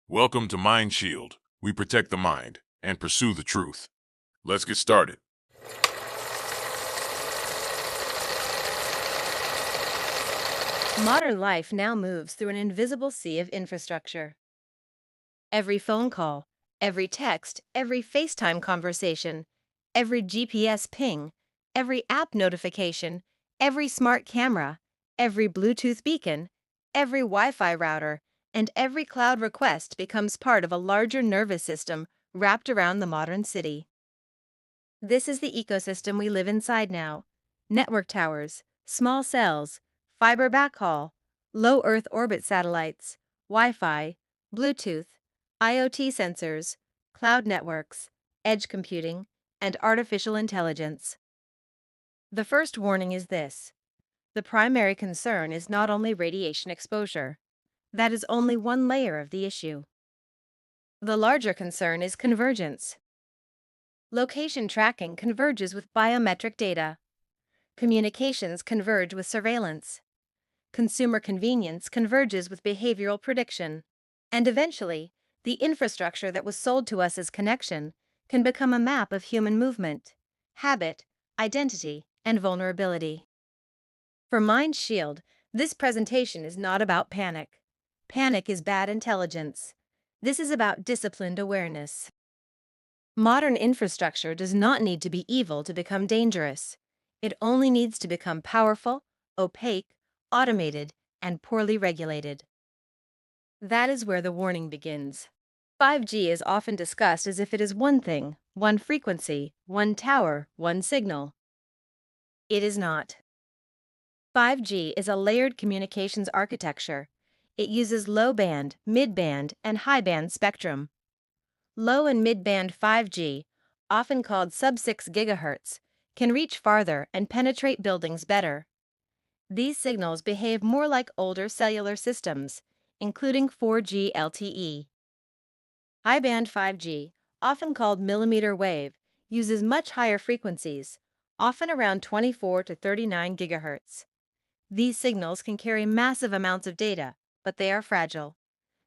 Welcome to Mind Shield. We protect the mind and pursue the truth. Let's get started. Modern life now moves through an invisible sea of infrastructure. Every phone call, every text, every FaceTime conversation, every GPS ping, every app notification, every smart camera, every Bluetooth beacon, every Wi-Fi router, and every cloud request becomes part of a larger nervous system wrapped around the modern city. This is the ecosystem we live inside now. Network towers, small cells, fiber backhaul, low Earth orbit satellites, Wi-Fi, Bluetooth, IoT sensors, cloud networks, edge computing, and artificial intelligence. The first warning is this. The primary concern is not only radiation exposure. That is only one layer of the issue. The larger concern is convergence. Location tracking converges with biometric data. Communications converge with surveillance. Consumer convenience converges with behavioral prediction. And eventually, the infrastructure that was sold to us as connection can become a map of human movement, habit, identity, and vulnerability. For Mind Shield, this presentation is not about panic. Panic is bad intelligence. This is about disciplined awareness. Modern infrastructure does not need to be evil to become dangerous. It only needs to become powerful, opaque, automated, and poorly regulated. That is where the warning begins. 5G is often discussed as if it is one thing, one frequency, one tower, one signal. It is not. 5G is a layered communications architecture. It uses low-band, mid-band, and high-band spectrum. Low and mid-band 5G, often called sub-6 GHz, can reach farther and penetrate buildings better. These signals behave more like older cellular systems, including 4G LTE. High-band 5G, often called millimeter wave, uses much higher frequencies, often around 24 to 39 GHz. These signals can carry massive amounts of data, but they are fragile.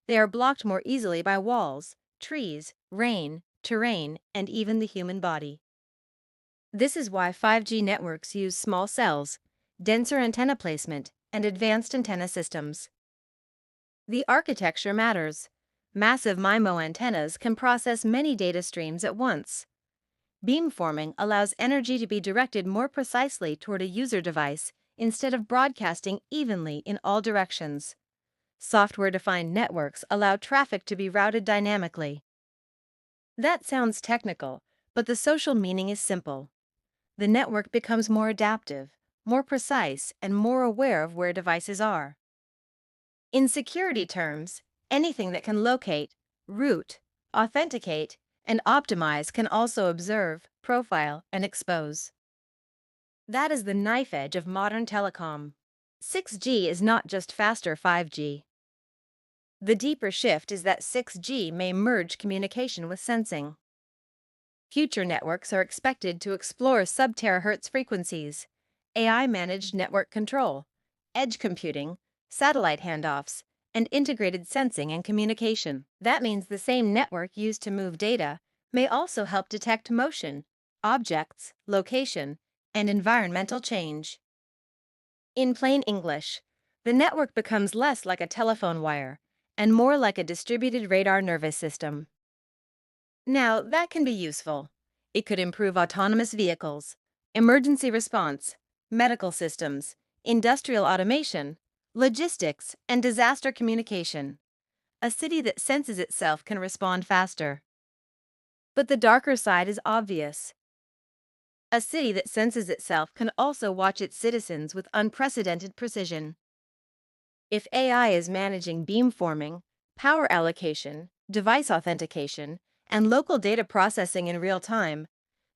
They are blocked more easily by walls, trees, rain, terrain, and even the human body. This is why 5G networks use small cells, denser antenna placement, and advanced antenna systems. The architecture matters. Massive MIMO antennas can process many data streams at once. Beamforming allows energy to be directed more precisely toward a user device instead of broadcasting evenly in all directions. Software-defined networks allow traffic to be routed dynamically. That sounds technical, but the social meaning is simple. The network becomes more adaptive, more precise, and more aware of where devices are. In security terms, anything that can locate, route, authenticate, and optimize can also observe, profile, and expose. That is the knife edge of modern telecom. 6G is not just faster 5G. The deeper shift is that 6G may merge communication with sensing. Future networks are expected to explore sub-terahertz frequencies, AI-managed network control, edge computing, satellite handoffs, and integrated sensing and communication. That means the same network used to move data may also help detect motion, objects, location, and environmental change. In plain English, the network becomes less like a telephone wire and more like a distributed radar nervous system. Now, that can be useful. It could improve autonomous vehicles, emergency response, medical systems, industrial automation, logistics, and disaster communication. A city that senses itself can respond faster. But the darker side is obvious. A city that senses itself can also watch its citizens with unprecedented precision. If AI is managing beamforming, power allocation, device authentication, and local data processing in real time,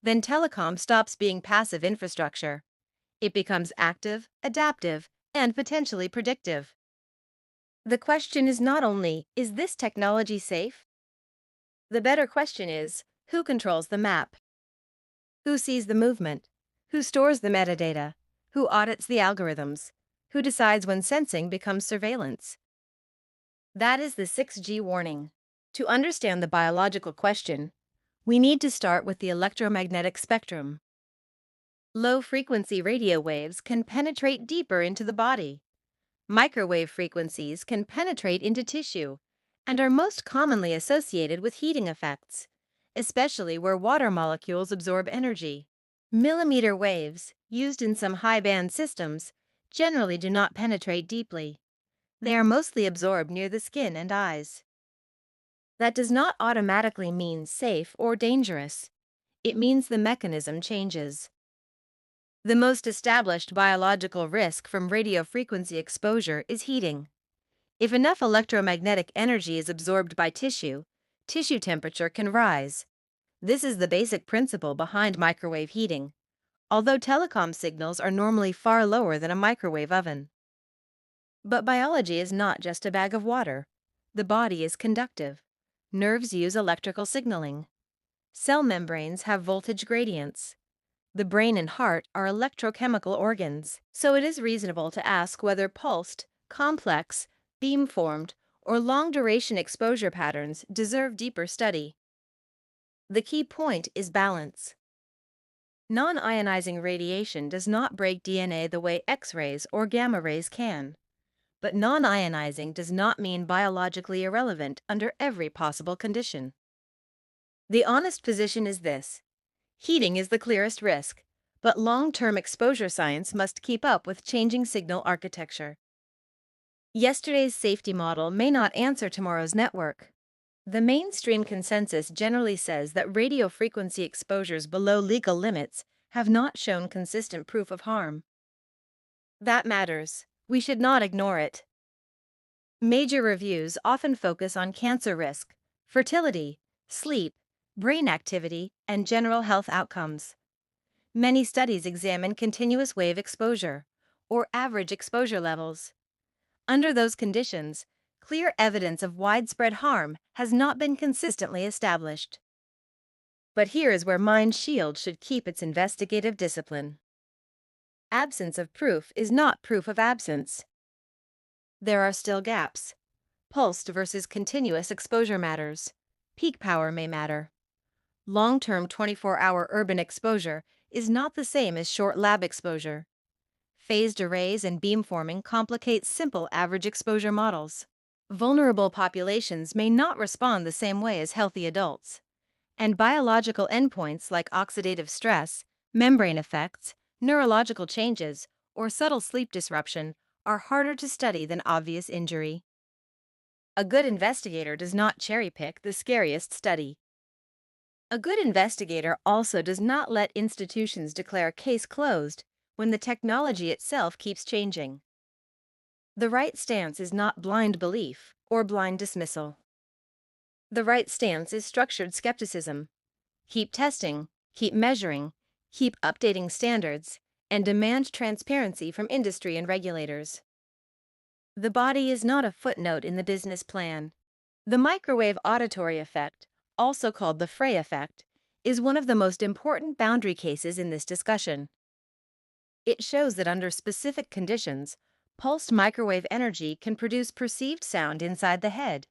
then telecom stops being passive infrastructure. It becomes active, adaptive, and potentially predictive. The question is not only, is this technology safe? The better question is, who controls the map? Who sees the movement? Who stores the metadata? Who audits the algorithms? Who decides when sensing becomes surveillance? That is the 6G warning. To understand the biological question, we need to start with the electromagnetic spectrum. Low-frequency radio waves can penetrate deeper into the body. Microwave frequencies can penetrate into tissue and are most commonly associated with heating effects, especially where water molecules absorb energy. Millimeter waves, used in some high-band systems, generally do not penetrate deeply. They are mostly absorbed near the skin and eyes. That does not automatically mean safe or dangerous. It means the mechanism changes. The most established biological risk from radio frequency exposure is heating. If enough electromagnetic energy is absorbed by tissue, tissue temperature can rise. This is the basic principle behind microwave heating, although telecom signals are normally far lower than a microwave oven. But biology is not just a bag of water. The body is conductive. Nerves use electrical signaling. Cell membranes have voltage gradients. The brain and heart are electrochemical organs, so it is reasonable to ask whether pulsed, complex, beam-formed, or long-duration exposure patterns deserve deeper study. The key point is balance. Non-ionizing radiation does not break DNA the way X-rays or gamma rays can. But non-ionizing does not mean biologically irrelevant under every possible condition. The honest position is this: heating is the clearest risk, but long-term exposure science must keep up with changing signal architecture. Yesterday's safety model may not answer tomorrow's network. The mainstream consensus generally says that radio frequency exposures below legal limits have not shown consistent proof of harm. That matters. We should not ignore it. Major reviews often focus on cancer risk, fertility, sleep, brain activity, and general health outcomes. Many studies examine continuous wave exposure, or average exposure levels. Under those conditions, clear evidence of widespread harm has not been consistently established. But here is where Mind Shield should keep its investigative discipline. Absence of proof is not proof of absence. There are still gaps. Pulsed versus continuous exposure matters. Peak power may matter. Long-term 24-hour urban exposure is not the same as short lab exposure. Phased arrays and beamforming complicate simple average exposure models. Vulnerable populations may not respond the same way as healthy adults. And biological endpoints like oxidative stress, membrane effects, neurological changes, or subtle sleep disruption are harder to study than obvious injury. A good investigator does not cherry-pick the scariest study. A good investigator also does not let institutions declare case closed when the technology itself keeps changing. The right stance is not blind belief or blind dismissal. The right stance is structured skepticism. Keep testing, keep measuring, keep updating standards, and demand transparency from industry and regulators. The body is not a footnote in the business plan. The microwave auditory effect, also called the Frey effect, is one of the most important boundary cases in this discussion. It shows that under specific conditions, pulsed microwave energy can produce perceived sound inside the head.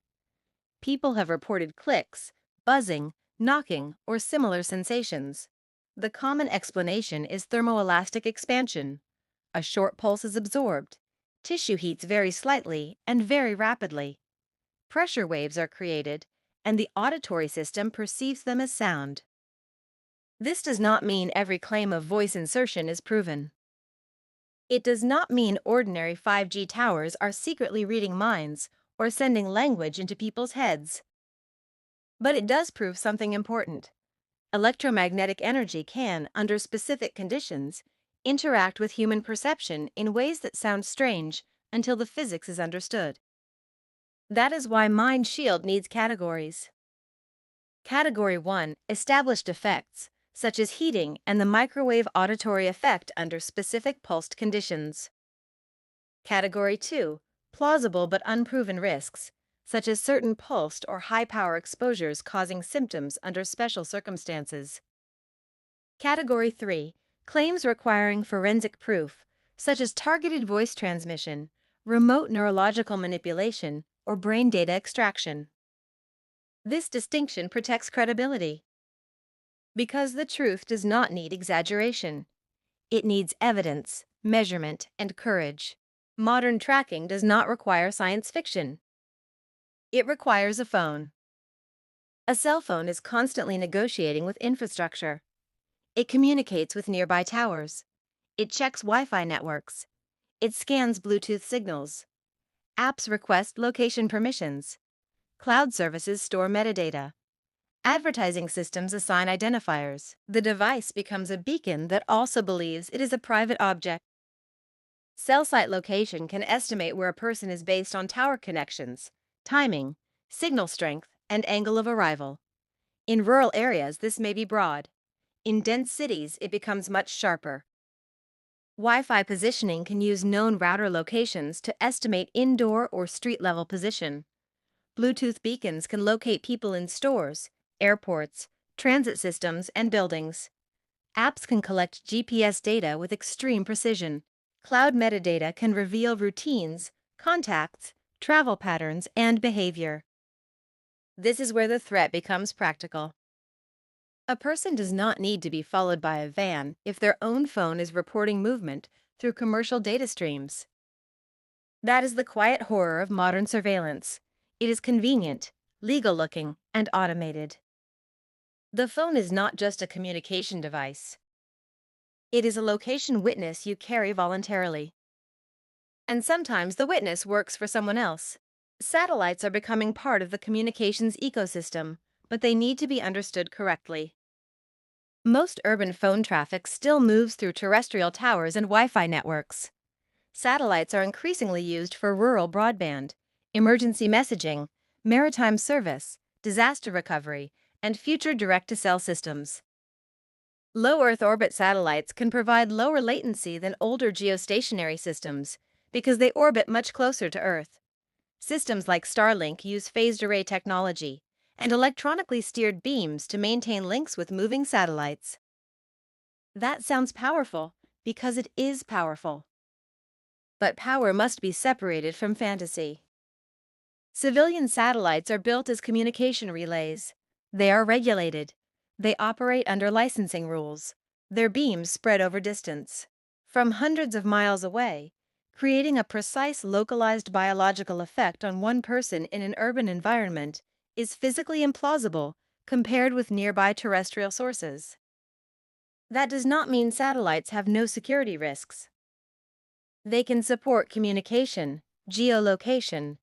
People have reported clicks, buzzing, knocking, or similar sensations. The common explanation is thermoelastic expansion. A short pulse is absorbed. Tissue heats very slightly and very rapidly. Pressure waves are created, and the auditory system perceives them as sound. This does not mean every claim of voice insertion is proven. It does not mean ordinary 5G towers are secretly reading minds or sending language into people's heads. But it does prove something important. Electromagnetic energy can, under specific conditions, interact with human perception in ways that sound strange until the physics is understood. That is why Mind Shield needs categories. Category 1, established effects, such as heating and the microwave auditory effect under specific pulsed conditions. Category 2, plausible but unproven risks, such as certain pulsed or high-power exposures causing symptoms under special circumstances. Category 3, claims requiring forensic proof, such as targeted voice transmission, remote neurological manipulation, or brain data extraction. This distinction protects credibility because the truth does not need exaggeration. It needs evidence, measurement, and courage. Modern tracking does not require science fiction. It requires a phone. A cell phone is constantly negotiating with infrastructure. It communicates with nearby towers. It checks Wi-Fi networks. It scans Bluetooth signals. Apps request location permissions. Cloud services store metadata. Advertising systems assign identifiers. The device becomes a beacon that also believes it is a private object. Cell site location can estimate where a person is based on tower connections, timing, signal strength, and angle of arrival. In rural areas, this may be broad. In dense cities, it becomes much sharper. Wi-Fi positioning can use known router locations to estimate indoor or street-level position. Bluetooth beacons can locate people in stores, airports, transit systems, and buildings. Apps can collect GPS data with extreme precision. Cloud metadata can reveal routines, contacts, travel patterns, and behavior. This is where the threat becomes practical. A person does not need to be followed by a van if their own phone is reporting movement through commercial data streams. That is the quiet horror of modern surveillance. It is convenient, legal-looking, and automated. The phone is not just a communication device. It is a location witness you carry voluntarily. And sometimes the witness works for someone else. Satellites are becoming part of the communications ecosystem, but they need to be understood correctly. Most urban phone traffic still moves through terrestrial towers and Wi-Fi networks. Satellites are increasingly used for rural broadband, emergency messaging, maritime service, disaster recovery, and future direct-to-cell systems. Low Earth orbit satellites can provide lower latency than older geostationary systems because they orbit much closer to Earth. Systems like Starlink use phased array technology and electronically steered beams to maintain links with moving satellites. That sounds powerful because it is powerful. But power must be separated from fantasy. Civilian satellites are built as communication relays. They are regulated. They operate under licensing rules. Their beams spread over distance, from hundreds of miles away, creating a precise localized biological effect on one person in an urban environment is physically implausible compared with nearby terrestrial sources. That does not mean satellites have no security risks. They can support communication, geolocation,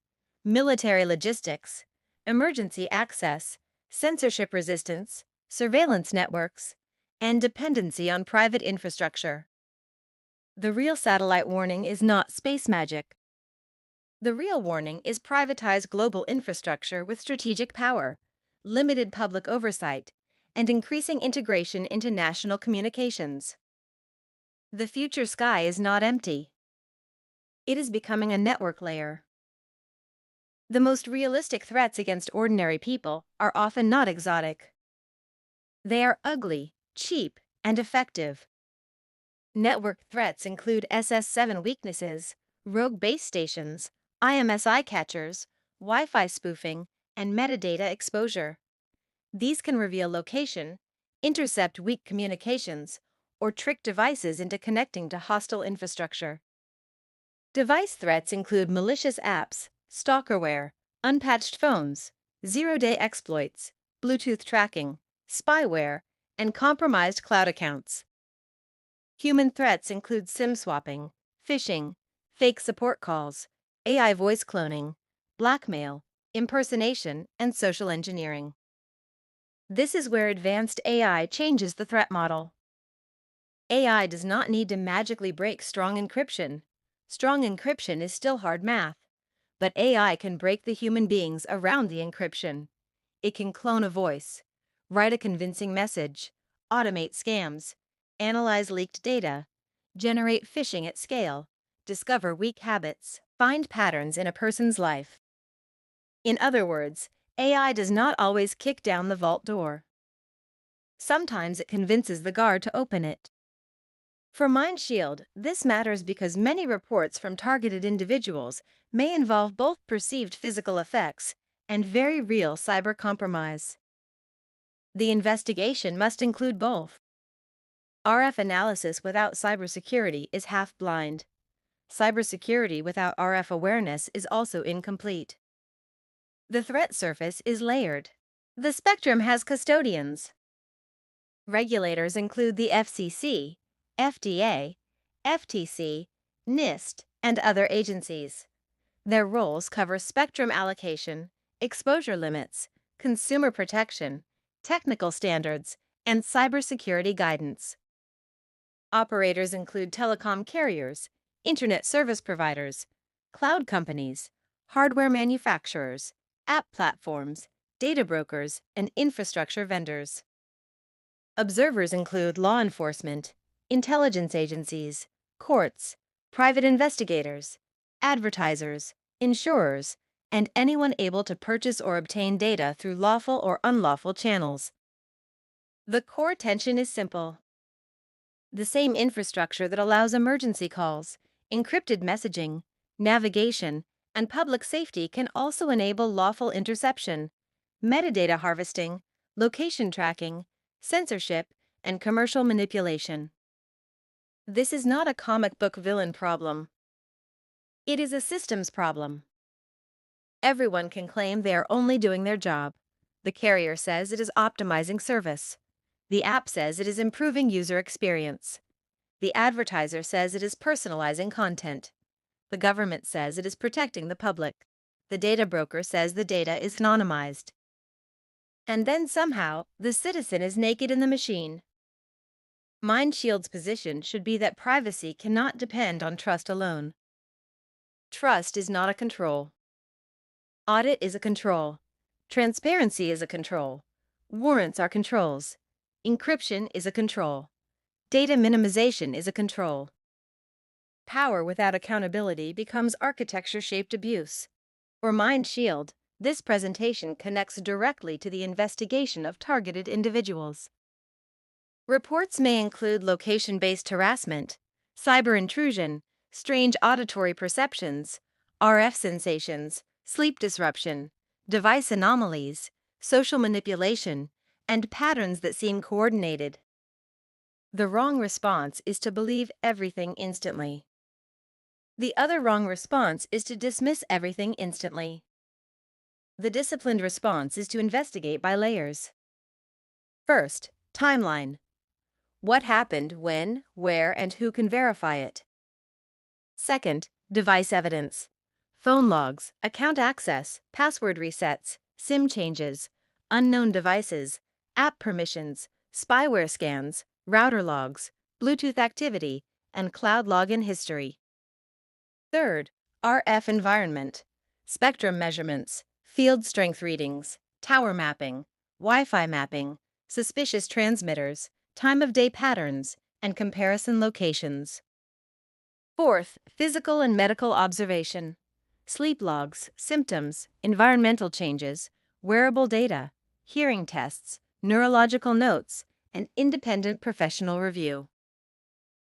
military logistics, emergency access, censorship resistance, surveillance networks, and dependency on private infrastructure. The real satellite warning is not space magic. The real warning is privatized global infrastructure with strategic power, limited public oversight, and increasing integration into national communications. The future sky is not empty. It is becoming a network layer. The most realistic threats against ordinary people are often not exotic. They are ugly, cheap, and effective. Network threats include SS7 weaknesses, rogue base stations, IMSI catchers, Wi-Fi spoofing, and metadata exposure. These can reveal location, intercept weak communications, or trick devices into connecting to hostile infrastructure. Device threats include malicious apps, stalkerware, unpatched phones, zero-day exploits, Bluetooth tracking, spyware, and compromised cloud accounts. Human threats include SIM swapping, phishing, fake support calls, AI voice cloning, blackmail, impersonation, and social engineering. This is where advanced AI changes the threat model. AI does not need to magically break strong encryption. Strong encryption is still hard math, but AI can break the human beings around the encryption. It can clone a voice, write a convincing message, automate scams, analyze leaked data, generate phishing at scale, discover weak habits, find patterns in a person's life. In other words, AI does not always kick down the vault door. Sometimes it convinces the guard to open it. For MindShield, this matters because many reports from targeted individuals may involve both perceived physical effects and very real cyber compromise. The investigation must include both. RF analysis without cybersecurity is half-blind. Cybersecurity without RF awareness is also incomplete. The threat surface is layered. The spectrum has custodians. Regulators include the FCC, FDA, FTC, NIST, and other agencies. Their roles cover spectrum allocation, exposure limits, consumer protection, technical standards, and cybersecurity guidance. Operators include telecom carriers, internet service providers, cloud companies, hardware manufacturers, app platforms, data brokers, and infrastructure vendors. Observers include law enforcement, intelligence agencies, courts, private investigators, advertisers, insurers, and anyone able to purchase or obtain data through lawful or unlawful channels. The core tension is simple. The same infrastructure that allows emergency calls, encrypted messaging, navigation, and public safety can also enable lawful interception, metadata harvesting, location tracking, censorship, and commercial manipulation. This is not a comic book villain problem. It is a systems problem. Everyone can claim they are only doing their job. The carrier says it is optimizing service. The app says it is improving user experience. The advertiser says it is personalizing content. The government says it is protecting the public. The data broker says the data is anonymized. And then somehow, the citizen is naked in the machine. MindShield's position should be that privacy cannot depend on trust alone. Trust is not a control. Audit is a control. Transparency is a control. Warrants are controls. Encryption is a control. Data minimization is a control. Power without accountability becomes architecture-shaped abuse. For MindShield, this presentation connects directly to the investigation of targeted individuals. Reports may include location-based harassment, cyber intrusion, strange auditory perceptions, RF sensations, sleep disruption, device anomalies, social manipulation, and patterns that seem coordinated. The wrong response is to believe everything instantly. The other wrong response is to dismiss everything instantly. The disciplined response is to investigate by layers. First, timeline. What happened, when, where, and who can verify it? Second, device evidence. Phone logs, account access, password resets, SIM changes, unknown devices, app permissions, spyware scans, router logs, Bluetooth activity, and cloud login history. Third, RF environment. Spectrum measurements, field strength readings, tower mapping, Wi-Fi mapping, suspicious transmitters, time of day patterns, and comparison locations. Fourth, physical and medical observation. Sleep logs, symptoms, environmental changes, wearable data, hearing tests, neurological notes, and independent professional review.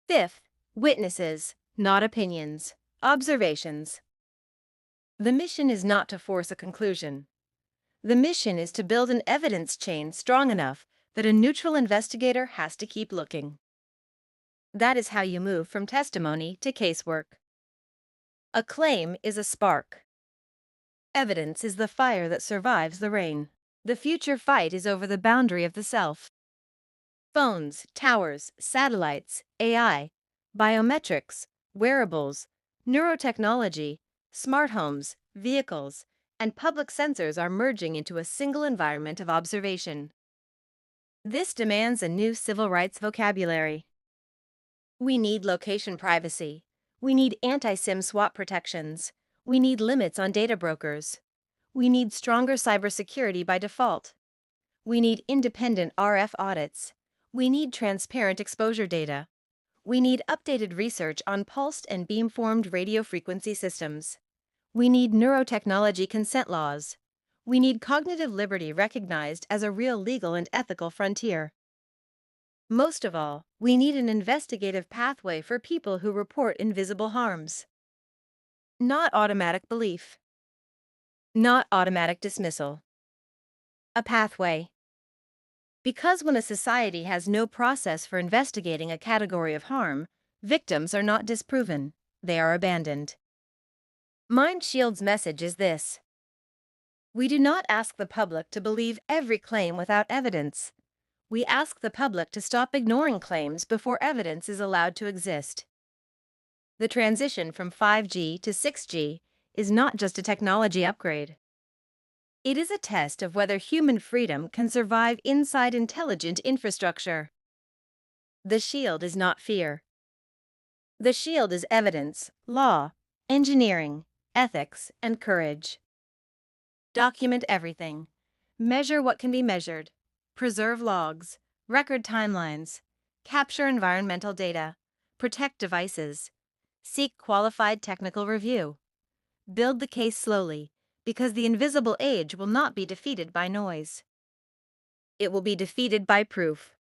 Fifth, witnesses, not opinions, observations. The mission is not to force a conclusion. The mission is to build an evidence chain strong enough that a neutral investigator has to keep looking. That is how you move from testimony to casework. A claim is a spark. Evidence is the fire that survives the rain. The future fight is over the boundary of the self. Phones, towers, satellites, AI, biometrics, wearables, neurotechnology, smart homes, vehicles, and public sensors are merging into a single environment of observation. This demands a new civil rights vocabulary. We need location privacy. We need anti-SIM swap protections. We need limits on data brokers. We need stronger cybersecurity by default. We need independent RF audits. We need transparent exposure data. We need updated research on pulsed and beamformed radio frequency systems. We need neurotechnology consent laws. We need cognitive liberty recognized as a real legal and ethical frontier. Most of all, we need an investigative pathway for people who report invisible harms. Not automatic belief. not automatic dismissal. A pathway. Because when a society has no process for investigating a category of harm, victims are not disproven, they are abandoned. MindShield's message is this: we do not ask the public to believe every claim without evidence. We ask the public to stop ignoring claims before evidence is allowed to exist. The transition from 5G to 6G is not just a technology upgrade. It is a test of whether human freedom can survive inside intelligent infrastructure. The shield is not fear. The shield is evidence, law, engineering, ethics, and courage. Document everything. Measure what can be measured. Preserve logs, record timelines, capture environmental data, protect devices, seek qualified technical review. Build the case slowly, because the invisible age will not be defeated by noise. It will be defeated by proof.